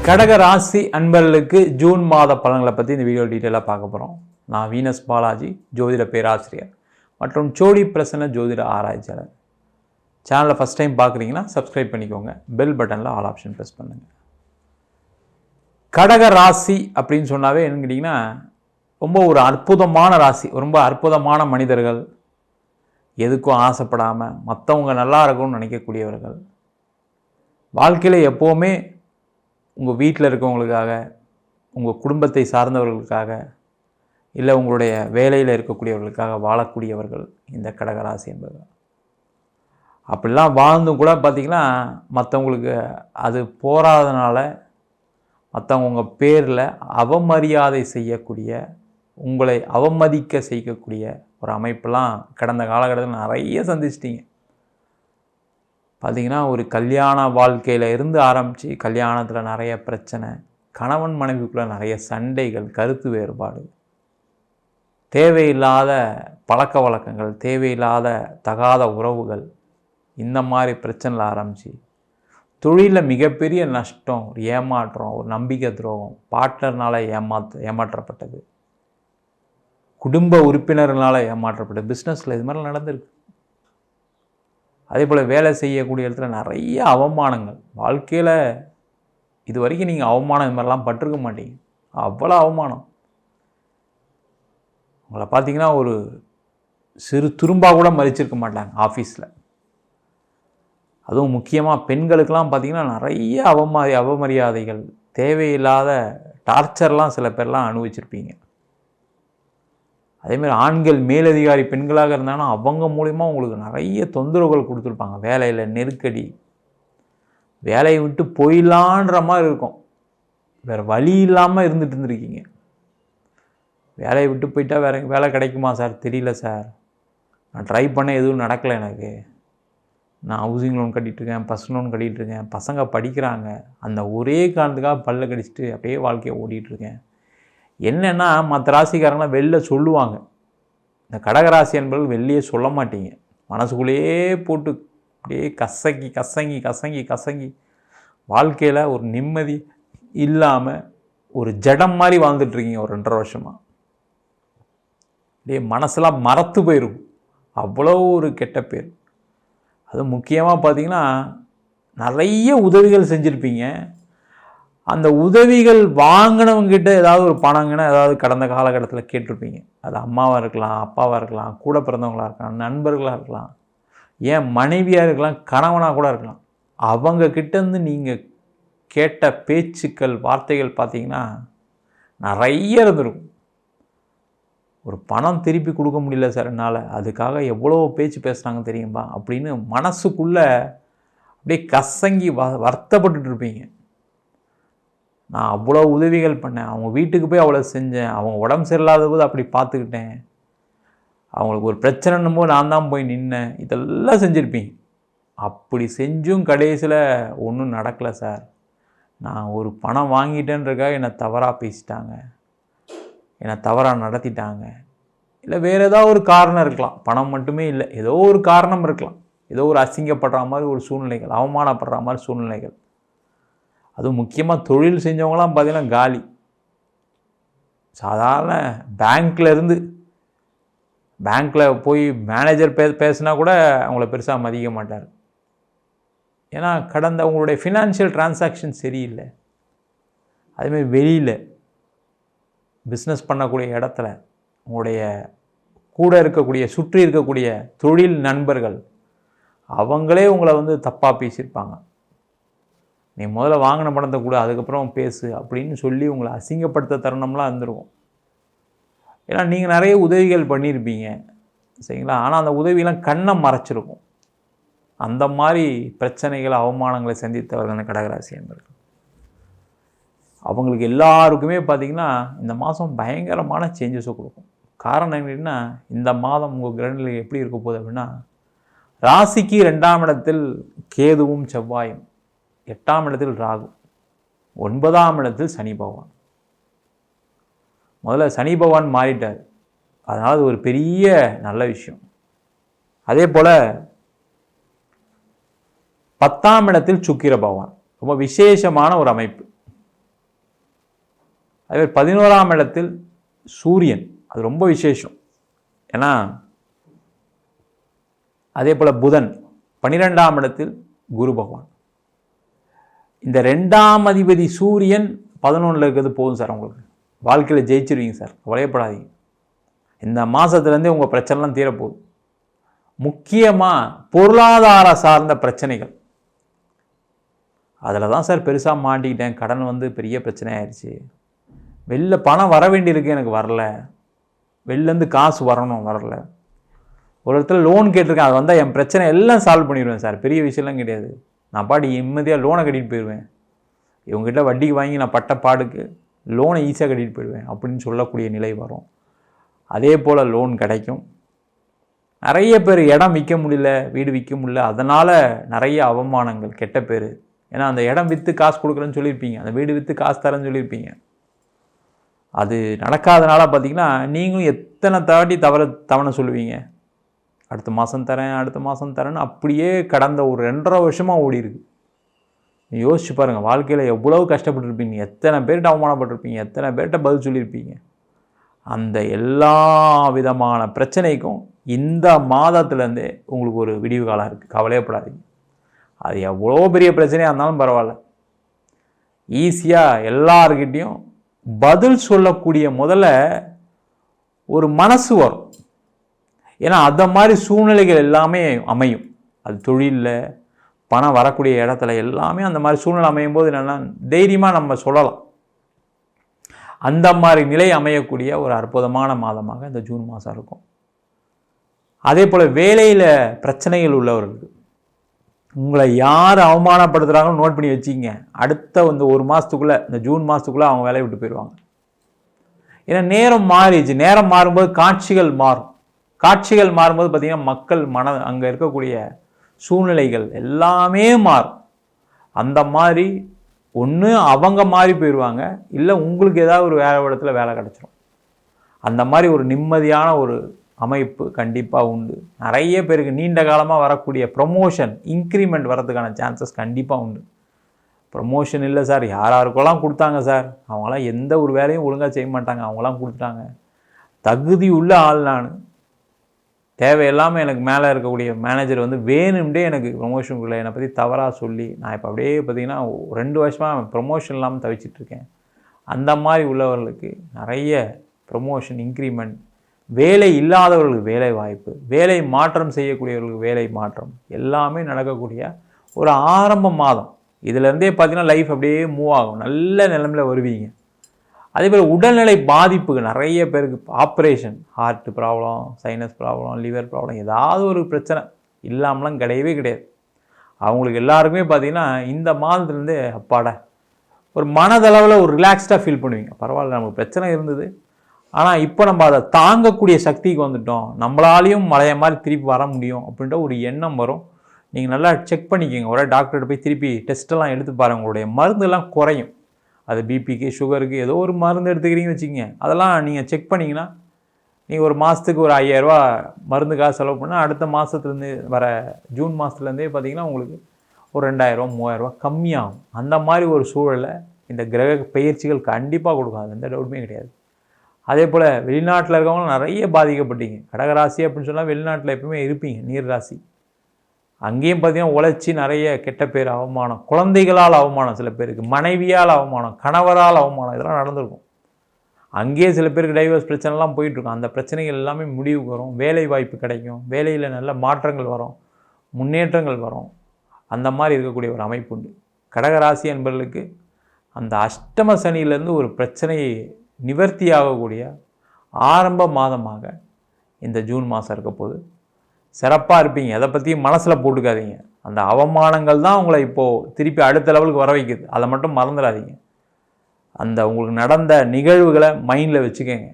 கடக ராசி அன்பர்களுக்கு ஜூன் மாத பலன்களை பற்றி இந்த வீடியோ டீட்டெயிலாக பார்க்க போகிறோம். நான் வீனஸ் பாலாஜி, ஜோதிட பேராசிரியர் மற்றும் சோடி பிரசன்ன ஜோதிட ஆராய்ச்சியாளர். சேனலை ஃபஸ்ட் டைம் பார்க்குறீங்கன்னா சப்ஸ்கிரைப் பண்ணிக்கோங்க, பெல் பட்டனில் ஆல் ஆப்ஷன் ப்ரெஸ் பண்ணுங்கள். கடக ராசி அப்படின்னு சொன்னாவே என்னன்னு கேட்டிங்கன்னா ரொம்ப ஒரு அற்புதமான ராசி, ரொம்ப அற்புதமான மனிதர்கள், எதுக்கும் ஆசைப்படாமல் மற்றவங்க நல்லா இருக்கும்னு நினைக்கக்கூடியவர்கள், வாழ்க்கையில் எப்போவுமே உங்கள் வீட்டில் இருக்கவங்களுக்காக, உங்கள் குடும்பத்தை சார்ந்தவர்களுக்காக, இல்லை உங்களுடைய வேலையில் இருக்கக்கூடியவர்களுக்காக வாழக்கூடியவர்கள் இந்த கடகராசி என்பது. அப்படிலாம் வாழ்ந்தும் கூட பார்த்திங்கன்னா மற்றவங்களுக்கு அது போராதனால மற்றவங்க உங்கள் பேரில் அவமரியாதை செய்யக்கூடிய, உங்களை அவமதிக்க செய்யக்கூடிய ஒரு அமைப்பெல்லாம் கடந்த காலகட்டத்தில் நிறைய சந்திச்சிட்டிங்க. பார்த்திங்கன்னா ஒரு கல்யாண வாழ்க்கையில் இருந்து ஆரம்பித்து கல்யாணத்தில் நிறைய பிரச்சனை, கணவன் மனைவிக்குள்ளே நிறைய சண்டைகள், கருத்து வேறுபாடு, தேவையில்லாத பழக்க வழக்கங்கள், தேவையில்லாத தகாத உறவுகள், இந்த மாதிரி பிரச்சனையில் ஆரம்பித்து தொழிலில் மிகப்பெரிய நஷ்டம், ஒரு ஏமாற்றம், ஒரு நம்பிக்கை துரோகம், பார்ட்னர்னால் ஏமாற்றப்பட்டது, குடும்ப உறுப்பினர்களால் ஏமாற்றப்பட்டது, பிஸ்னஸில் இது மாதிரிலாம் நடந்திருக்கு. அதே போல் வேலை செய்யக்கூடிய இடத்துல நிறைய அவமானங்கள். வாழ்க்கையில் இது வரைக்கும் நீங்கள் அவமானம் இது மாதிரிலாம் பட்டிருக்க மாட்டீங்க. அவ்வளோ அவமானம். உங்களை பார்த்தீங்கன்னா ஒரு சிறு துரும்பாக கூட மதிச்சிருக்க மாட்டாங்க ஆஃபீஸில். அதுவும் முக்கியமாக பெண்களுக்கெல்லாம் பார்த்திங்கன்னா நிறைய அவமரியாதைகள், தேவையில்லாத டார்ச்சர்லாம் சில பேர்லாம் அனுபவிச்சிருப்பீங்க. அதேமாதிரி ஆண்கள் மேலதிகாரி பெண்களாக இருந்தாங்கன்னா அவங்க மூலிமா உங்களுக்கு நிறைய தொந்தரவுகள் கொடுத்துருப்பாங்க. வேலையில் நெருக்கடி, வேலையை விட்டு போயிடலான்ற மாதிரி இருக்கும், வேறு வழி இல்லாமல் இருந்துட்டு இருந்திருக்கீங்க. வேலையை விட்டு போயிட்டால் வேறு வேலை கிடைக்குமா சார், தெரியல சார், நான் ட்ரை பண்ண எதுவும் நடக்கலை, எனக்கு நான் ஹவுசிங் லோன் கட்டிகிட்ருக்கேன், பர்சனல் லோன் கட்டிகிட்ருக்கேன், பசங்க படிக்கிறாங்க, அந்த ஒரே காரணத்துக்காக பல்ல கடிச்சிட்டு அப்படியே வாழ்க்கையை ஓடிட்டுருக்கேன். என்னென்னா மற்ற ராசிக்காரங்களாம் வெளில சொல்லுவாங்க, இந்த கடகராசி என்பவர்கள் வெளியே சொல்ல மாட்டீங்க, மனசுக்குள்ளேயே போட்டு அப்படியே கசங்கி கசங்கி கசங்கி கசங்கி வாழ்க்கையில் ஒரு நிம்மதி இல்லாமல் ஒரு ஜடம் மாதிரி வாழ்ந்துட்டுருக்கீங்க ஒரு 2.5 வருஷமாக. அப்படியே மனசெல்லாம் மறத்து போயிருக்கும், அவ்வளோ ஒரு கெட்ட பேர். அது முக்கியமாக பார்த்திங்கன்னா நிறைய உதவிகள் செஞ்சுருப்பீங்க. அந்த உதவிகள் வாங்கினவங்ககிட்ட ஏதாவது ஒரு பணங்கன்னா ஏதாவது கடந்த காலகட்டத்தில் கேட்டிருப்பீங்க. அது அம்மாவாக இருக்கலாம், அப்பாவாக இருக்கலாம், கூட பிறந்தவங்களாக இருக்கலாம், நண்பர்களாக இருக்கலாம், ஏன் மனைவியாக இருக்கலாம், கணவனாக கூட இருக்கலாம். அவங்கக்கிட்டேருந்து நீங்கள் கேட்ட பேச்சுக்கள், வார்த்தைகள் பார்த்திங்கன்னா நிறைய இருந்திருக்கும். ஒரு பணம் திருப்பி கொடுக்க முடியல சார் என்னால், அதுக்காக எவ்வளோ பேச்சு பேசுகிறாங்க தெரியுமா அப்படின்னு மனசுக்குள்ளே அப்படியே கசங்கி வருத்தப்பட்டுட்டு இருப்பீங்க. நான் அவ்வளோ உதவிகள் பண்ணேன், அவங்க வீட்டுக்கு போய் அவ்வளோ செஞ்சேன், அவங்க உடம்பு சரியில்லாத போது அப்படி பார்த்துக்கிட்டேன், அவங்களுக்கு ஒரு பிரச்சனைன்னும் போது நான் தான் போய் நின்னேன், இதெல்லாம் செஞ்சுருப்பீங்க. அப்படி செஞ்சும் கடைசியில் ஒன்றும் நடக்கலை சார், நான் ஒரு பணம் வாங்கிட்டேன்றக்காக என்னை தவறாக பேசிட்டாங்க, என்னை தவறாக நடத்திட்டாங்க, இல்லை வேறு ஏதாவது ஒரு காரணம் இருக்கலாம், பணம் மட்டுமே இல்லை, ஏதோ ஒரு காரணம் இருக்கலாம், ஏதோ ஒரு அசிங்கப்படுற மாதிரி ஒரு சூழ்நிலைகள், அவமானப்படுற மாதிரி சூழ்நிலைகள். அதுவும் முக்கியமாக தொழில் செஞ்சவங்களாம் பார்த்திங்கன்னா காலி. சாதாரண பேங்க்கில் போய் மேனேஜர் பேசினா கூட அவங்கள பெருசாக மதிக்க மாட்டார். ஏன்னா கடந்த உங்களுடைய ஃபினான்ஷியல் டிரான்சாக்ஷன் சரியில்லை. அதேமாதிரி வெளியில் பிஸ்னஸ் பண்ணக்கூடிய இடத்துல உங்களுடைய கூட இருக்கக்கூடிய, சுற்றி இருக்கக்கூடிய தொழில் நண்பர்கள் அவங்களே உங்களை தப்பாக பேசியிருப்பாங்க. நீ முதல்ல வாங்கின பணத்தை கூட அதுக்கப்புறம் பேசு அப்படின்னு சொல்லி உங்களை அசிங்கப்படுத்த தருணம்லாம் இருந்திருக்கும். ஏன்னா நீங்கள் நிறைய உதவிகள் பண்ணியிருப்பீங்க சரிங்களா, ஆனால் அந்த உதவியெல்லாம் கண்ணை மறைச்சிருக்கும். அந்த மாதிரி பிரச்சனைகள், அவமானங்களை சந்தித்தவர்கள் கடகராசி என்பவர்கள். அவங்களுக்கு எல்லாருக்குமே பார்த்திங்கன்னா இந்த மாதம் பயங்கரமான சேஞ்சஸை கொடுக்கும். காரணம் என்னன்னா, இந்த மாதம் உங்கள் கிரகநிலை எப்படி இருக்க போகுது அப்படின்னா, ராசிக்கு 2ஆம் இடத்தில் கேதுவும் செவ்வாயும், 8ஆம் இடத்தில் ராகு, 9ஆம் இடத்தில் சனி பகவான். முதல்ல சனி பகவான் மாறிட்டார், அதனால் அது ஒரு பெரிய நல்ல விஷயம். அதே போல் 10ஆம் இடத்தில் சுக்கிர பகவான், ரொம்ப விசேஷமான ஒரு அமைப்பு. அதே 11ஆம் இடத்தில் சூரியன், அது ரொம்ப விசேஷம். ஏன்னா அதே போல் புதன் 12ஆம் இடத்தில் குரு பகவான். இந்த 2ஆம் அதிபதி சூரியன் 11ல் இருக்கிறது போதும் சார். உங்களுக்கு வாழ்க்கையில் ஜெயிச்சிருவீங்க சார், கவலையப்படாதீங்க. இந்த மாதத்துலேருந்தே உங்கள் பிரச்சனைலாம் தீரப்போகுது. முக்கியமாக பொருளாதார சார்ந்த பிரச்சனைகள், அதில் தான் சார் பெருசாக மாட்டிக்கிட்டேன். கடன் வந்து பெரிய பிரச்சனை ஆயிடுச்சு. வெளில பணம் வர வேண்டியிருக்கு, எனக்கு வரல. வெளிலேருந்து காசு வரல. ஒரு இடத்துல லோன் கேட்டிருக்கேன், அது வந்தால் என் பிரச்சனை எல்லாம் சால்வ் பண்ணிடுவேன் சார். பெரிய விஷயம்லாம் கிடையாது. நான் பாடி நிம்மதியாக லோனை கட்டிட்டு போயிடுவேன். இவங்ககிட்ட வட்டிக்கு வாங்கி நான் பட்ட பாடுக்கு லோனை ஈஸியாக கட்டிட்டு போயிடுவேன் அப்படின்னு சொல்லக்கூடிய நிலை வரும். அதே போல் லோன் கிடைக்கும். நிறைய பேர் இடம் விற்க முடியல, வீடு விற்க முடியல, அதனால் நிறைய அவமானங்கள், கெட்ட பேர். ஏன்னா அந்த இடம் விற்று காசு கொடுக்குறேன்னு சொல்லியிருப்பீங்க, அந்த வீடு விற்று காசு தரேன்னு சொல்லியிருப்பீங்க. அது நடக்காதனால பார்த்தீங்கன்னா நீங்களும் எத்தனை தவணை சொல்லுவீங்க, அடுத்த மாதம் தரேன்னு அப்படியே கடந்த ஒரு 2.5 வருஷமாக ஓடி இருக்கு. யோசிச்சு பாருங்கள், வாழ்க்கையில் எவ்வளவு கஷ்டப்பட்டுருப்பீங்க, எத்தனை பேர்கிட்ட அவமானப்பட்டிருப்பீங்க, எத்தனை பேர்கிட்ட பதில் சொல்லியிருப்பீங்க. அந்த எல்லா விதமான பிரச்சனைக்கும் இந்த மாதத்துலேருந்தே உங்களுக்கு ஒரு விடிவு காலம் இருக்குது. கவலையப்படாதீங்க. அது எவ்வளோ பெரிய பிரச்சனையாக இருந்தாலும் பரவாயில்ல, ஈஸியாக எல்லார்கிட்டையும் பதில் சொல்லக்கூடிய முதல்ல ஒரு மனசு வரும். ஏன்னா அந்த மாதிரி சூழ்நிலைகள் எல்லாமே அமையும். அது தொழிலில் பணம் வரக்கூடிய இடத்துல எல்லாமே அந்த மாதிரி சூழ்நிலை அமையும் போது என்னென்னா தைரியமாக நம்ம சொல்லலாம். அந்த மாதிரி நிலை அமையக்கூடிய ஒரு அற்புதமான மாதமாக இந்த ஜூன் மாதம் இருக்கும். அதே போல் வேலையில் பிரச்சனைகள் உள்ளவர்களுக்கு, உங்களை யார் அவமானப்படுத்துகிறாங்கன்னு நோட் பண்ணி வச்சுக்கிங்க. அடுத்த இந்த ஒரு மாதத்துக்குள்ளே, இந்த ஜூன் மாதத்துக்குள்ளே அவங்க வேலையை விட்டு போயிடுவாங்க. ஏன்னா நேரம் மாறிடுச்சு. நேரம் மாறும்போது காட்சிகள் மாறும். காட்சிகள் மாறும்போது பார்த்திங்கன்னா மக்கள் அங்கே இருக்கக்கூடிய சூழ்நிலைகள் எல்லாமே மாறும். அந்த மாதிரி ஒன்று அவங்க மாறி போயிடுவாங்க, இல்லை உங்களுக்கு ஏதாவது ஒரு வேறு இடத்துல வேலை கிடச்சிரும். அந்த மாதிரி ஒரு நிம்மதியான ஒரு அமைப்பு கண்டிப்பாக உண்டு. நிறைய பேருக்கு நீண்ட காலமாக வரக்கூடிய ப்ரொமோஷன், இன்க்ரிமெண்ட் வரதுக்கான சான்சஸ் கண்டிப்பாக உண்டு. ப்ரொமோஷன் இல்லை சார், யாருக்கெல்லாம் கொடுத்தாங்க சார், அவங்களாம் எந்த ஒரு வேலையும் ஒழுங்காக செய்ய மாட்டாங்க, அவங்களாம் கொடுத்துட்டாங்க. தகுதி உள்ள ஆள் நான், தேவையில்லாமல் எனக்கு மேலே இருக்கக்கூடிய மேனேஜர் வந்து வேணும்டே எனக்கு ப்ரொமோஷன் கொடுக்கல, என்னை பற்றி தவறாக சொல்லி நான் இப்போ அப்படியே பார்த்திங்கன்னா 2 வருஷமாக ப்ரொமோஷன் இல்லாமல் தவிச்சிட்ருக்கேன். அந்த மாதிரி உள்ளவர்களுக்கு நிறைய ப்ரொமோஷன், இன்க்ரிமெண்ட், வேலை இல்லாதவர்களுக்கு வேலை வாய்ப்பு, வேலை மாற்றம் செய்யக்கூடியவர்களுக்கு வேலை மாற்றம் எல்லாமே நடக்கக்கூடிய ஒரு ஆரம்ப மாதம். இதிலேருந்தே பார்த்திங்கன்னா லைஃப் அப்படியே மூவ் ஆகும், நல்ல நிலைமையில் வருவீங்க. அதே போல் உடல்நிலை பாதிப்புக்கு நிறைய பேருக்கு operation, heart problem, sinus problem, liver problem, ஏதாவது ஒரு பிரச்சனை இல்லாமலாம் கிடையவே கிடையாது. அவங்களுக்கு எல்லாருக்குமே பார்த்திங்கன்னா இந்த மாதத்துலேருந்தே அப்பாட ஒரு மனதளவில் ஒரு ரிலாக்ஸ்டாக ஃபீல் பண்ணுவீங்க. பரவாயில்ல, நமக்கு பிரச்சனை இருந்தது, ஆனால் இப்போ நம்ம அதை தாங்கக்கூடிய சக்திக்கு வந்துட்டோம், நம்மளாலையும் மழைய மாதிரி திருப்பி வர முடியும் அப்படின்ற ஒரு எண்ணம் வரும். நீங்கள் நல்லா செக் பண்ணிக்கோங்க, ஒரே டாக்டர்கிட்ட போய் திருப்பி டெஸ்ட்டெல்லாம் எடுத்து பாருங்கள். உங்களுடைய மருந்தெல்லாம் குறையும். அது பிபிக்கு, சுகருக்கு ஏதோ ஒரு மருந்து எடுத்துக்கிறீங்கன்னு வச்சுக்கோங்க, அதெல்லாம் நீங்கள் செக் பண்ணிங்கன்னா நீங்கள் ஒரு மாதத்துக்கு ஒரு 5000 ரூபா மருந்துக்காக செலவு பண்ணால் அடுத்த மாதத்துலேருந்து வர ஜூன் மாதத்துலேருந்தே பார்த்திங்கன்னா உங்களுக்கு ஒரு 2000 ரூபா 3000 ரூபா கம்மியாகும். அந்த மாதிரி ஒரு சூழலை இந்த கிரக பயிற்சிகள் கண்டிப்பாக கொடுக்கும், எந்த டவுட்டுமே கிடையாது. அதே போல் வெளிநாட்டில் இருக்கவங்களும் நிறைய பாதிக்கப்பட்டீங்க. கடகராசி அப்படின்னு சொன்னால் வெளிநாட்டில் எப்பவுமே இருப்பீங்க, நீர் ராசி. அங்கேயும் பார்த்தீங்கன்னா உழைச்சி நிறைய கெட்ட பேர், அவமானம், குழந்தைகளால் அவமானம், சில பேருக்கு மனைவியால் அவமானம், கணவரால் அவமானம், இதெல்லாம் நடந்திருக்கும். அங்கேயே சில பேருக்கு டைவர்ஸ் பிரச்சனைலாம் போயிட்டுருக்கும். அந்த பிரச்சனைகள் எல்லாமே முடிவுக்கு வரும். வேலை வாய்ப்பு கிடைக்கும், வேலையில் நல்ல மாற்றங்கள் வரும், முன்னேற்றங்கள் வரும். அந்த மாதிரி இருக்கக்கூடிய ஒரு அமைப்பு உண்டு. கடகராசி என்பவர்களுக்கு அந்த அஷ்டம சனியிலேருந்து ஒரு பிரச்சனையை நிவர்த்தியாகக்கூடிய ஆரம்ப மாதமாக இந்த ஜூன் மாதம் இருக்க போது சிறப்பாக இருப்பீங்க. எதை பற்றியும் மனசில் போட்டுக்காதீங்க. அந்த அவமானங்கள் தான் உங்களை இப்போது திருப்பி அடுத்த லெவலுக்கு வர வைக்குது, அதை மட்டும் மறந்துடாதீங்க. அந்த உங்களுக்கு நடந்த நிகழ்வுகளை மைண்டில் வச்சுக்கோங்க.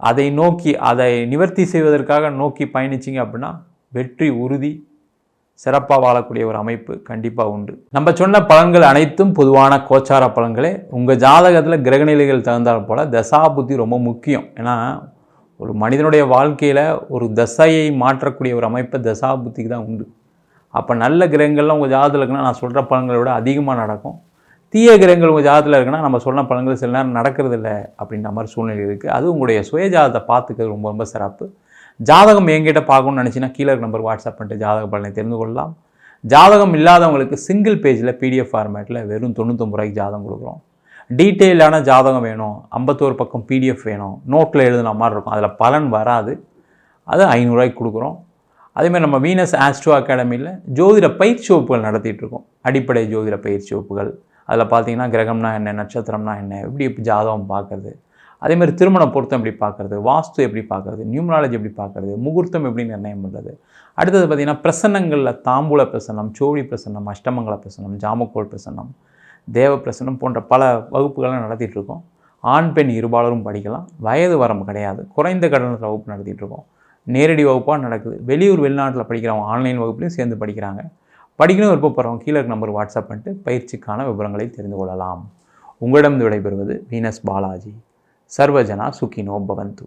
அதை நோக்கி, அதை நிவர்த்தி செய்வதற்காக நோக்கி பயணிச்சிங்க அப்படின்னா வெற்றி உறுதி. சிறப்பாக வாழக்கூடிய ஒரு அமைப்பு கண்டிப்பாக உண்டு. நம்ம சொன்ன பலன்கள் அனைத்தும் பொதுவான கோச்சார பலன்களே. உங்கள் ஜாதகத்தில் கிரகநிலைகள் தகுந்தால் போல் தசா புத்தி ரொம்ப முக்கியம். ஏன்னா ஒரு மனிதனுடைய வாழ்க்கையில் ஒரு தசையை மாற்றக்கூடிய ஒரு அமைப்பை தசா புத்திக்கு தான் உண்டு. அப்போ நல்ல கிரகங்கள்லாம் உங்கள் ஜாதகத்தில் இருக்குன்னா நான் சொல்கிற பலன்களை விட அதிகமாக நடக்கும். தீய கிரகங்கள் உங்கள் ஜாதகத்தில் இருக்குன்னா நம்ம சொன்ன பலன்கள் சில நேரம் நடக்கிறது இல்லை அப்படின்ற மாதிரி சூழ்நிலை இருக்குது. அது உங்களுடைய சுய ஜாதகத்தை பார்த்துக்கிறது ரொம்ப ரொம்ப சிறப்பு. ஜாதகம் என்கிட்ட பார்க்கணும்னு நினச்சின்னா கீழே நம்பர் வாட்ஸ்அப் பண்ணிட்டு ஜாதக பலனை தெரிந்து கொள்ளலாம். ஜாதகம் இல்லாதவங்களுக்கு சிங்கிள் பேஜில் PDF ஃபார்மேட்டில் வெறும் 99 ரூபாய்க்கு ஜாதகம் கொடுக்குறோம். டீட்டெயிலான ஜாதகம் வேணும், 51 பக்கம் PDF வேணும், நோட்டில் எழுதுன மாதிரி இருக்கும், அதில் பலன் வராது, அது 500 ரூபாய்க்கு கொடுக்குறோம். அதேமாதிரி நம்ம வீனஸ் ஆஸ்ட்ரோ அகாடமியில் ஜோதிட பயிற்சி வகுப்புகள் நடத்திட்டுருக்கோம். அடிப்படை ஜோதிட பயிற்சி வகுப்புகள், அதில் பார்த்தீங்கன்னா கிரகம்னா என்ன, நட்சத்திரம்னா என்ன, எப்படி ஜாதகம் பார்க்குறது, அதேமாதிரி திருமண பொருத்தம் எப்படி பார்க்குறது, வாஸ்து எப்படி பார்க்குறது, நியூமராலஜி எப்படி பார்க்குறது, முகூர்த்தம் எப்படி நிர்ணயம் பண்ணுறது. அடுத்தது பார்த்திங்கன்னா பிரசன்னங்களில் தாம்பூல பிரசன்னம், சோழி பிரசன்னம், அஷ்டமங்கல பிரசன்னம், ஜாமக்கோள் பிரசன்னம், தேவ பிரசன்னம் போன்ற பல வகுப்புகள்லாம் நடத்திட்டுருக்கோம். ஆண் பெண் இருபாலரும் படிக்கலாம், வயது வரம்பு கிடையாது. குறைந்த கட்டணத்தில் வகுப்பு நடத்திட்டுருக்கோம். நேரடி வகுப்பாக நடக்குது. வெளியூர் வெளிநாட்டில் படிக்கிறவங்க ஆன்லைன் வகுப்புலையும் சேர்ந்து படிக்கிறாங்க. படிக்கணும் விருப்பப்படுறவங்க கீழே நம்பர் வாட்ஸ்அப் பண்ணிட்டு பயிற்சிக்கான விவரங்களை தெரிந்து கொள்ளலாம். உங்களிடம் விடைபெறுவது வீனஸ் பாலாஜி. சர்வஜனா சுகினோ பவந்து.